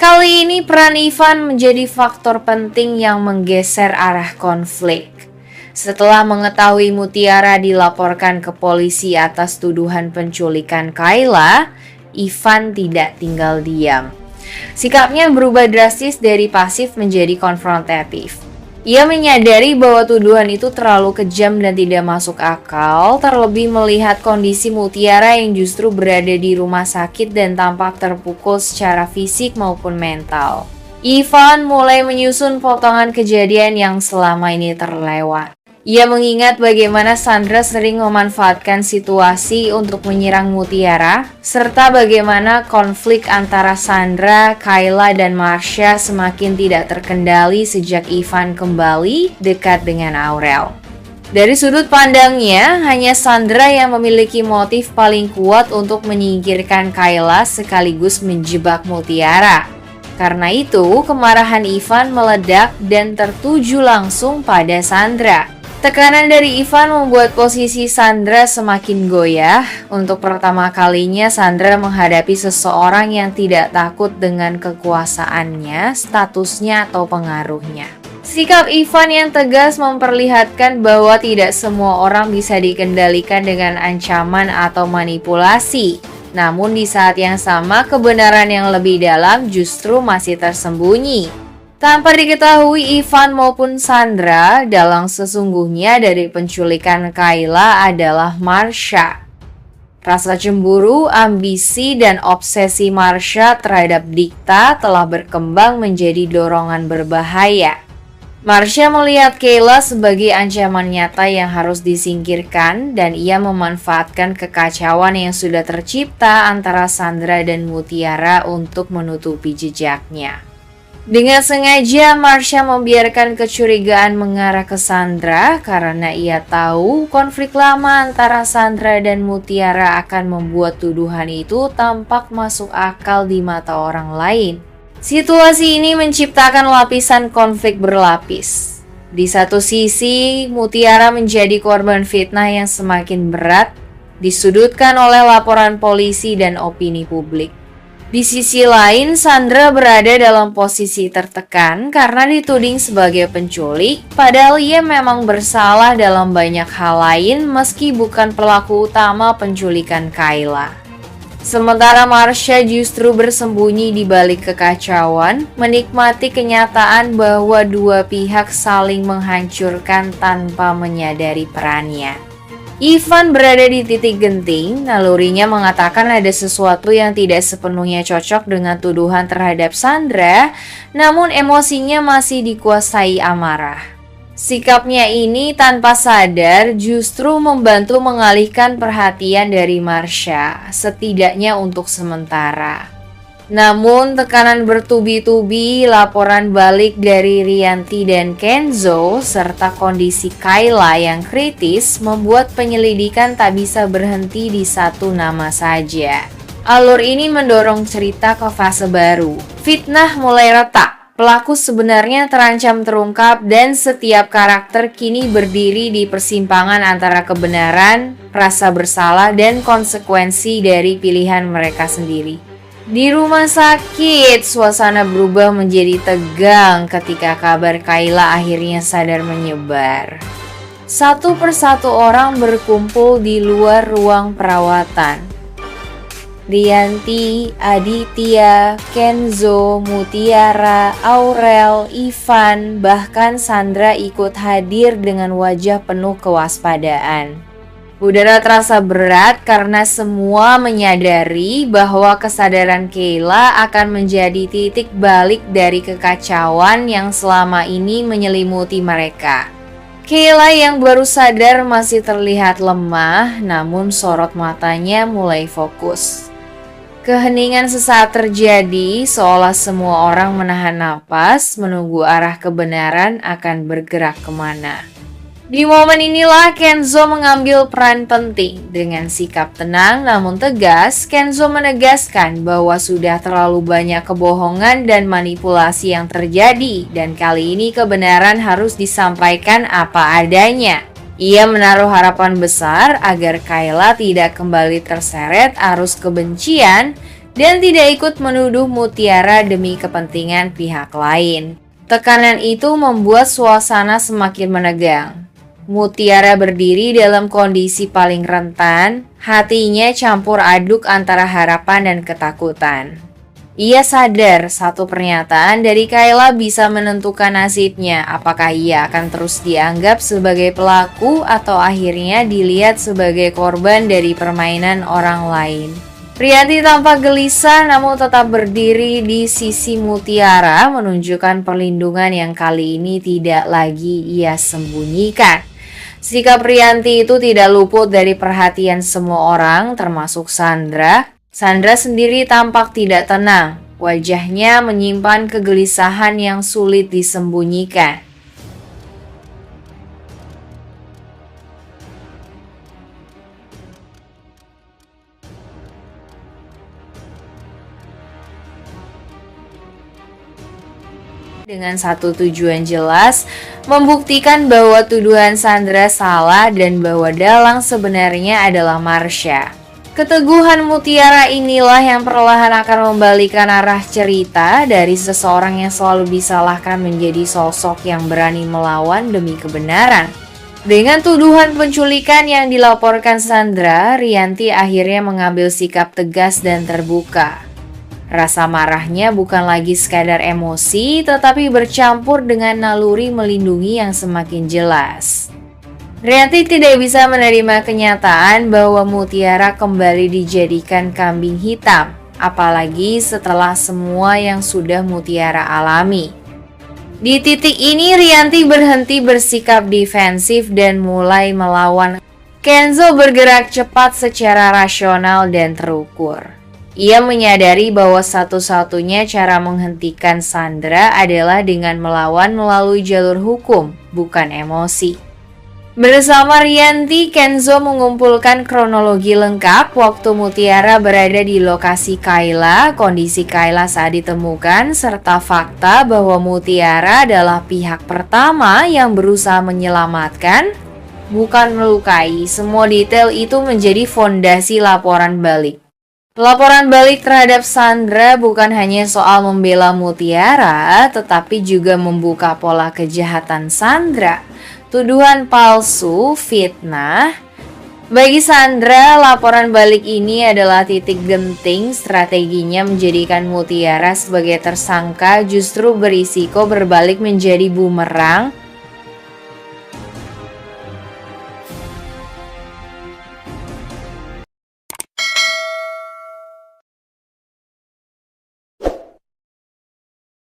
Kali ini peran Ivan menjadi faktor penting yang menggeser arah konflik. Setelah mengetahui Mutiara dilaporkan ke polisi atas tuduhan penculikan Kayla, Ivan tidak tinggal diam. Sikapnya berubah drastis dari pasif menjadi konfrontatif. Ia menyadari bahwa tuduhan itu terlalu kejam dan tidak masuk akal, terlebih melihat kondisi Mutiara yang justru berada di rumah sakit dan tampak terpukul secara fisik maupun mental. Ivan mulai menyusun potongan kejadian yang selama ini terlewat. Ia mengingat bagaimana Sandra sering memanfaatkan situasi untuk menyerang Mutiara, serta bagaimana konflik antara Sandra, Kayla, dan Marsha semakin tidak terkendali sejak Ivan kembali dekat dengan Aurel. Dari sudut pandangnya, hanya Sandra yang memiliki motif paling kuat untuk menyingkirkan Kayla sekaligus menjebak Mutiara. Karena itu, kemarahan Ivan meledak dan tertuju langsung pada Sandra. Tekanan dari Ivan membuat posisi Sandra semakin goyah. Untuk pertama kalinya Sandra menghadapi seseorang yang tidak takut dengan kekuasaannya, statusnya, atau pengaruhnya. Sikap Ivan yang tegas memperlihatkan bahwa tidak semua orang bisa dikendalikan dengan ancaman atau manipulasi. Namun di saat yang sama, kebenaran yang lebih dalam justru masih tersembunyi. Tanpa diketahui Ivan maupun Sandra, dalang sesungguhnya dari penculikan Kayla adalah Marsha. Rasa cemburu, ambisi, dan obsesi Marsha terhadap Dikta telah berkembang menjadi dorongan berbahaya. Marsha melihat Kayla sebagai ancaman nyata yang harus disingkirkan, dan ia memanfaatkan kekacauan yang sudah tercipta antara Sandra dan Mutiara untuk menutupi jejaknya. Dengan sengaja, Marsha membiarkan kecurigaan mengarah ke Sandra karena ia tahu konflik lama antara Sandra dan Mutiara akan membuat tuduhan itu tampak masuk akal di mata orang lain. Situasi ini menciptakan lapisan konflik berlapis. Di satu sisi, Mutiara menjadi korban fitnah yang semakin berat, disudutkan oleh laporan polisi dan opini publik. Di sisi lain, Sandra berada dalam posisi tertekan karena dituding sebagai penculik, padahal ia memang bersalah dalam banyak hal lain meski bukan pelaku utama penculikan Kayla. Sementara Marsha justru bersembunyi di balik kekacauan, menikmati kenyataan bahwa dua pihak saling menghancurkan tanpa menyadari perannya. Ivan berada di titik genting, nalurinya mengatakan ada sesuatu yang tidak sepenuhnya cocok dengan tuduhan terhadap Sandra, namun emosinya masih dikuasai amarah. Sikapnya ini tanpa sadar justru membantu mengalihkan perhatian dari Marsha, setidaknya untuk sementara. Namun tekanan bertubi-tubi, laporan balik dari Rianti dan Kenzo, serta kondisi Kayla yang kritis membuat penyelidikan tak bisa berhenti di satu nama saja. Alur ini mendorong cerita ke fase baru. Fitnah mulai retak, pelaku sebenarnya terancam terungkap dan setiap karakter kini berdiri di persimpangan antara kebenaran, rasa bersalah, dan konsekuensi dari pilihan mereka sendiri. Di rumah sakit, suasana berubah menjadi tegang ketika kabar Kayla akhirnya sadar menyebar. Satu persatu orang berkumpul di luar ruang perawatan. Rianti, Aditya, Kenzo, Mutiara, Aurel, Ivan, bahkan Sandra ikut hadir dengan wajah penuh kewaspadaan. Udara terasa berat karena semua menyadari bahwa kesadaran Kayla akan menjadi titik balik dari kekacauan yang selama ini menyelimuti mereka. Kayla yang baru sadar masih terlihat lemah, namun sorot matanya mulai fokus. Keheningan sesaat terjadi, seolah semua orang menahan napas, menunggu arah kebenaran akan bergerak kemana. Di momen inilah Kenzo mengambil peran penting. Dengan sikap tenang namun tegas, Kenzo menegaskan bahwa sudah terlalu banyak kebohongan dan manipulasi yang terjadi, dan kali ini kebenaran harus disampaikan apa adanya. Ia menaruh harapan besar agar Kayla tidak kembali terseret arus kebencian dan tidak ikut menuduh Mutiara demi kepentingan pihak lain. Tekanan itu membuat suasana semakin menegang. Mutiara berdiri dalam kondisi paling rentan, hatinya campur aduk antara harapan dan ketakutan. Ia sadar satu pernyataan dari Kayla bisa menentukan nasibnya, apakah ia akan terus dianggap sebagai pelaku atau akhirnya dilihat sebagai korban dari permainan orang lain. Rianti tampak gelisah namun tetap berdiri di sisi Mutiara, menunjukkan perlindungan yang kali ini tidak lagi ia sembunyikan. Sikap Rianti itu tidak luput dari perhatian semua orang, termasuk Sandra. Sandra sendiri tampak tidak tenang, wajahnya menyimpan kegelisahan yang sulit disembunyikan. Dengan satu tujuan jelas, membuktikan bahwa tuduhan Sandra salah dan bahwa dalang sebenarnya adalah Marsha. Keteguhan Mutiara inilah yang perlahan akan membalikan arah cerita dari seseorang yang selalu disalahkan menjadi sosok yang berani melawan demi kebenaran. Dengan tuduhan penculikan yang dilaporkan Sandra, Rianti akhirnya mengambil sikap tegas dan terbuka. Rasa marahnya bukan lagi sekadar emosi, tetapi bercampur dengan naluri melindungi yang semakin jelas. Rianti tidak bisa menerima kenyataan bahwa Mutiara kembali dijadikan kambing hitam, apalagi setelah semua yang sudah Mutiara alami. Di titik ini Rianti berhenti bersikap defensif dan mulai melawan. Kenzo bergerak cepat secara rasional dan terukur. Ia menyadari bahwa satu-satunya cara menghentikan Sandra adalah dengan melawan melalui jalur hukum, bukan emosi. Bersama Rianti, Kenzo mengumpulkan kronologi lengkap waktu Mutiara berada di lokasi Kayla, kondisi Kayla saat ditemukan, serta fakta bahwa Mutiara adalah pihak pertama yang berusaha menyelamatkan, bukan melukai. Semua detail itu menjadi fondasi laporan balik. Laporan balik terhadap Sandra bukan hanya soal membela Mutiara, tetapi juga membuka pola kejahatan Sandra, tuduhan palsu, fitnah. Bagi Sandra, laporan balik ini adalah titik genting. Strateginya menjadikan Mutiara sebagai tersangka justru berisiko berbalik menjadi bumerang.